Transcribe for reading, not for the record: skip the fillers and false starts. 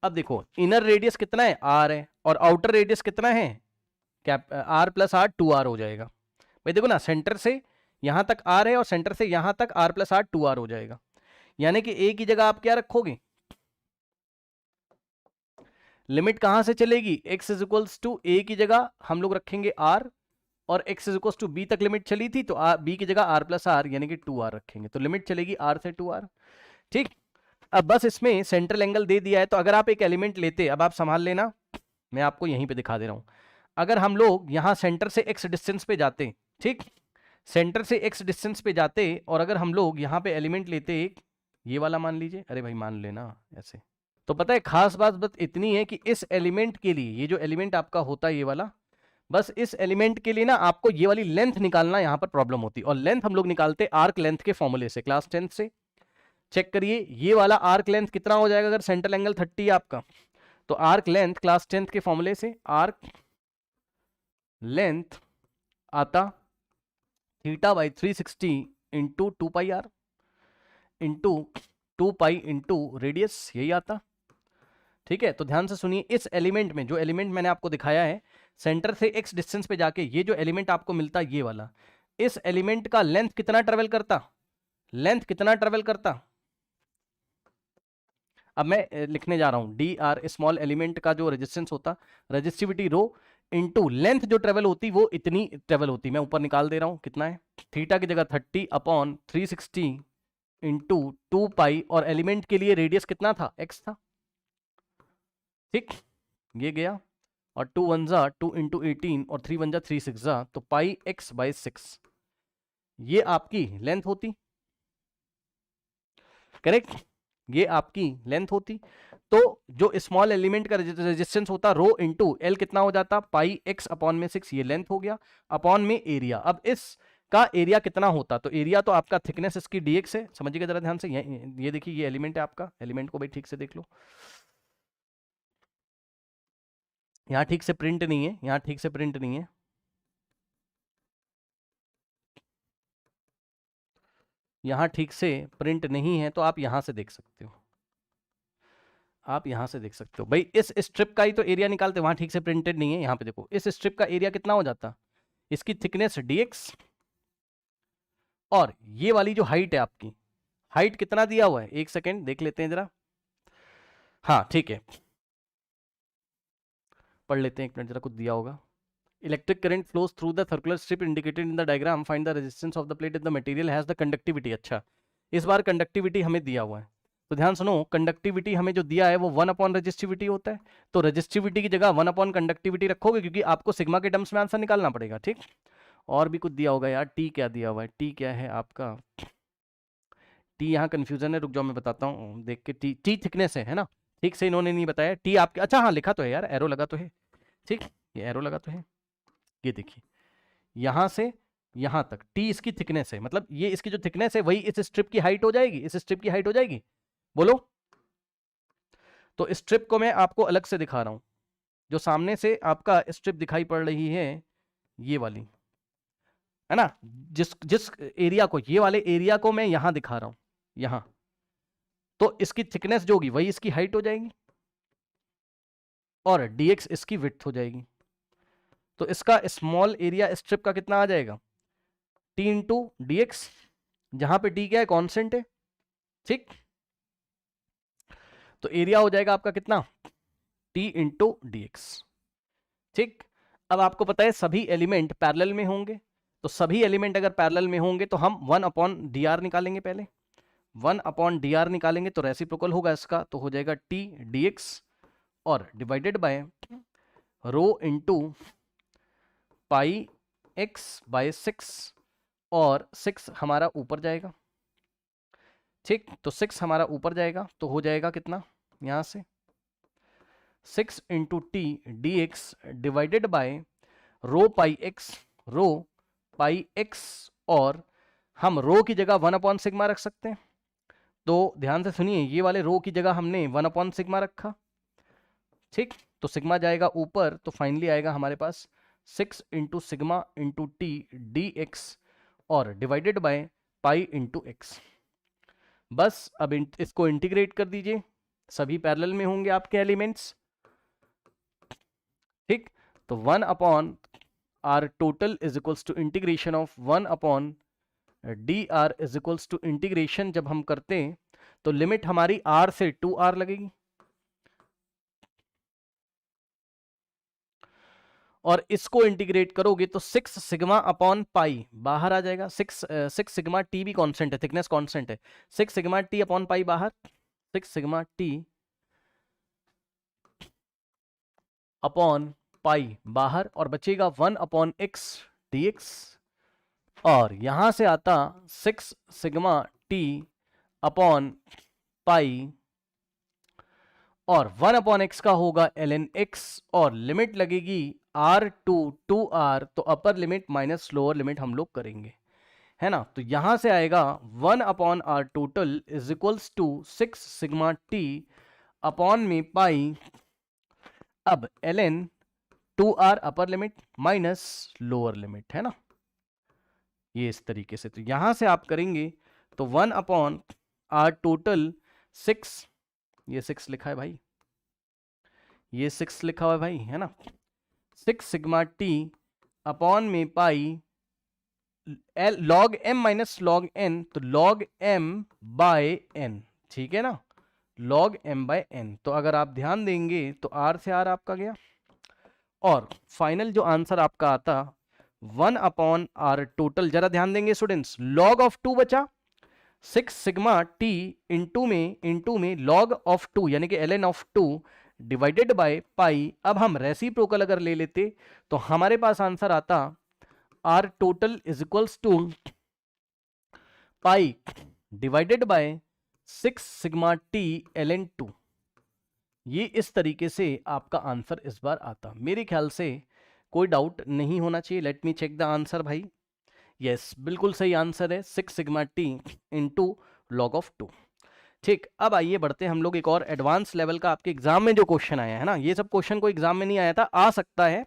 अब देखो inner radius कितना है, आर है, और आउटर रेडियस कितना है, cap are plus are, 2r हो जाएगा। भाई देखो ना, सेंटर से यहां तक आर है और सेंटर से यहां तक आर प्लस आर, 2r हो जाएगा। यानी कि ए की जगह आप क्या रखोगे, लिमिट कहां से चलेगी, x is equals to a की जगह हम लोग रखेंगे r, और x is equals to b तक लिमिट चली थी, तो b की जगह r प्लस आर यानी कि 2r रखेंगे, तो लिमिट चलेगी r से 2r। ठीक, अब बस इसमें सेंट्रल एंगल दे दिया है, तो अगर आप एक एलिमेंट लेते, अब आप संभाल लेना, मैं आपको यहीं पे दिखा दे रहा हूं। अगर हम लोग यहां सेंटर से x डिस्टेंस पे जाते, ठीक, सेंटर से x डिस्टेंस पे जाते, और अगर हम लोग यहां पे एलिमेंट लेते एक, ये वाला मान लीजिए, अरे भाई मान लेना ऐसे, तो पता है खास बात बस इतनी है कि इस एलिमेंट के लिए, ये जो एलिमेंट आपका होता है ये वाला, बस इस एलिमेंट के लिए ना आपको ये वाली लेंथ निकालना यहां पर प्रॉब्लम होती है, और लेंथ हम लोग निकालते आर्क लेंथ के फॉर्मूले से, क्लास 10 से। चेक करिए ये वाला आर्क लेंथ कितना हो जाएगा, अगर सेंट्रल एंगल 30 है आपका, तो आर्क लेंथ क्लास 10 के फॉर्मूले से आर्क लेंथ आता theta by 360 into 2πr into 2π into radius, यही आता। ठीक है, तो ध्यान से सुनिए, इस एलिमेंट में, जो एलिमेंट मैंने आपको दिखाया है, सेंटर से x डिस्टेंस पे जाके ये जो एलिमेंट आपको मिलता है ये वाला, इस एलिमेंट का लेंथ कितना ट्रेवल करता, लेंथ कितना ट्रेवल करता, अब मैं लिखने जा रहा हूं, डी आर स्मॉल एलिमेंट का जो रेजिस्टेंस होता, रेजिस्टिविटी रो इनटू लेंथ जो ट्रेवल होती वो इतनी ट्रेवल होती, मैं ऊपर निकाल दे रहा हूं कितना है, थीटा की जगह 30 अपॉन 360 इंटू 2π, और एलिमेंट के लिए रेडियस कितना था, x था। ठीक, ये गया, और 2 1 जा 2 इंटू 18 और 3 1 जा 3 6 जा, तो पाई x बाई 6 ये आपकी लेंथ होती, करेक्ट, ये आपकी लेंथ होती। तो जो स्मॉल एलिमेंट का रेजिस्टेंस होता रो इंटू एल कितना हो जाता, पाई एक्स अपॉन में 6, ये लेंथ हो गया, अपॉन में एरिया। अब इस का एरिया कितना होता, तो एरिया तो आपका थिकनेस इसकी dx है, समझिएगा जरा ध्यान से, ये देखिए ये एलिमेंट है आपका, एलिमेंट को भाई ठीक से देख लो, यहाँ ठीक से प्रिंट नहीं है, यहाँ ठीक से प्रिंट नहीं है, यहाँ ठीक से प्रिंट नहीं है, तो आप यहां से देख सकते हो, आप यहां से देख सकते हो भाई, इस स्ट्रिप का ही तो एरिया निकालते, वहां ठीक से प्रिंटेड नहीं है, यहाँ पे देखो इस स्ट्रिप का एरिया कितना हो जाता, इसकी थिकनेस dx, और ये वाली जो हाइट है आपकी, हाइट कितना दिया हुआ है, एक सेकेंड देख लेते हैं जरा, हाँ ठीक है, पढ़ लेते हैं एक मिनट जरा, कुछ दिया होगा। Electric current flows through the circular strip indicated in the diagram, find the resistance of the plate if the material has the conductivity. अच्छा, इस बार कंडक्टिविटी हमें दिया हुआ है, तो ध्यान सुनो, कंडक्टिविटी हमें जो दिया है वो 1 अपॉन रजिस्टिविटी होता है, तो रजिस्टिविटी की जगह 1 अपॉन कंडक्टिविटी रखोगे, क्योंकि आपको सिग्मा के टर्म्स में आंसर निकालना पड़ेगा। ठीक, और भी कुछ दिया होगा यार, टी क्या दिया हुआ है, टी क्या है आपका, टी यहाँ कंफ्यूजन है, रुक जाओ मैं बताता हूँ देख के, टी टी थिकनेस है ना, ठीक से इन्होंने नहीं बताया, टी आपके, अच्छा हाँ लिखा तो है यार, एरो लगा तो है, ठीक, ये एरो लगा तो है, ये देखिए यहां से यहां तक टी इसकी थिकनेस है, मतलब ये इसकी जो थिकनेस है वही इस स्ट्रिप की हाइट हो जाएगी, इस स्ट्रिप की हाइट हो जाएगी, बोलो। तो स्ट्रिप को मैं आपको अलग से दिखा रहा हूं, जो सामने से आपका स्ट्रिप दिखाई पड़ रही है ये वाली, है ना, जिस जिस एरिया को, ये वाले एरिया को मैं यहां दिखा रहा हूं, यहां, तो इसकी थिकनेस जो होगी वही इसकी हाइट हो जाएगी, और dx इसकी विड्थ हो जाएगी, तो इसका स्मॉल एरिया स्ट्रिप का कितना आ जाएगा, t इंटू डी एक्स, जहां पे t क्या है, कांस्टेंट है। ठीक, तो एरिया हो जाएगा आपका कितना, t इंटू डी एक्स। ठीक, अब आपको पता है सभी एलिमेंट पैरेलल में होंगे, तो सभी एलिमेंट अगर पैरेलल में होंगे तो हम 1 अपॉन डी आर निकालेंगे, पहले 1 अपॉन डी आर निकालेंगे, तो रेसिप्रोकल होगा इसका, तो हो जाएगा t डी एक्स, और divided by rho into pi x by 6, और 6 हमारा ऊपर जाएगा। ठीक, तो 6 हमारा ऊपर जाएगा, तो हो जाएगा कितना, यहां से 6 into T D x divided by rho pi x, rho pi x, और हम रो की जगह 1 अपॉन सिग्मा रख सकते हैं, तो ध्यान से सुनिए, ये वाले रो की जगह हमने 1 अपॉन सिग्मा रखा। ठीक, तो सिग्मा जाएगा ऊपर, तो फाइनली आएगा हमारे पास 6 into sigma into T D x, और divided by pi into X. बस अब इसको इंटीग्रेट कर दीजिए, सभी पैरेलल में होंगे आपके एलिमेंट्स, ठीक। तो 1 upon R total is equals to integration of 1 upon d R is equals to integration जब हम करते हैं तो लिमिट हमारी आर से 2r लगेगी, और इसको इंटीग्रेट करोगे तो 6 सिग्मा अपॉन पाई बाहर आ जाएगा। 6 सिग्मा टी भी कांस्टेंट है, थिकनेस कांस्टेंट है। 6 सिग्मा टी अपॉन पाई बाहर, 6 सिग्मा टी अपॉन पाई बाहर, और बचेगा 1 अपॉन एक्स dx, और यहां से आता 6 सिग्मा टी अपॉन पाई, और 1 अपॉन एक्स का होगा ln x, और लिमिट लगेगी r टू 2r, तो अपर लिमिट माइनस लोअर लिमिट हम लोग करेंगे, है ना। तो यहां से आएगा 1 upon R total is equals to 6 sigma t upon में पाई, अब ln 2r upper limit minus lower limit, है ना, ये इस तरीके से। तो यहां से आप करेंगे तो 1 अपॉन आर टोटल 6, ये 6 लिखा है भाई, ये 6 लिखा हुआ है भाई, है ना, 6 सिग्मा टी अपॉन में pi log m minus log n, तो लॉग m बाय n, ठीक है ना, लॉग m बाय n। तो अगर आप ध्यान देंगे तो r से r आपका गया, और फाइनल जो आंसर आपका आता 1 अपॉन आर टोटल, जरा ध्यान देंगे स्टूडेंट्स, लॉग ऑफ 2 बचा, 6 सिग्मा टी इंटू में लॉग ऑफ 2 यानी कि ln of 2 divided by pi. अब हम रेसिप्रोकल अगर ले लेते तो हमारे पास आंसर आता R total is equals to pi divided by 6 sigma t ln 2। ये इस तरीके से आपका आंसर इस बार आता, मेरे ख्याल से कोई डाउट नहीं होना चाहिए। Let me check the answer भाई, यस बिल्कुल सही आंसर है 6 sigma t into log of 2। ठीक, अब आइए बढ़ते हैं हम लोग एक और एडवांस लेवल का, आपके एग्जाम में जो क्वेश्चन आया है ना, ये सब क्वेश्चन को एग्जाम में नहीं आया था, आ सकता है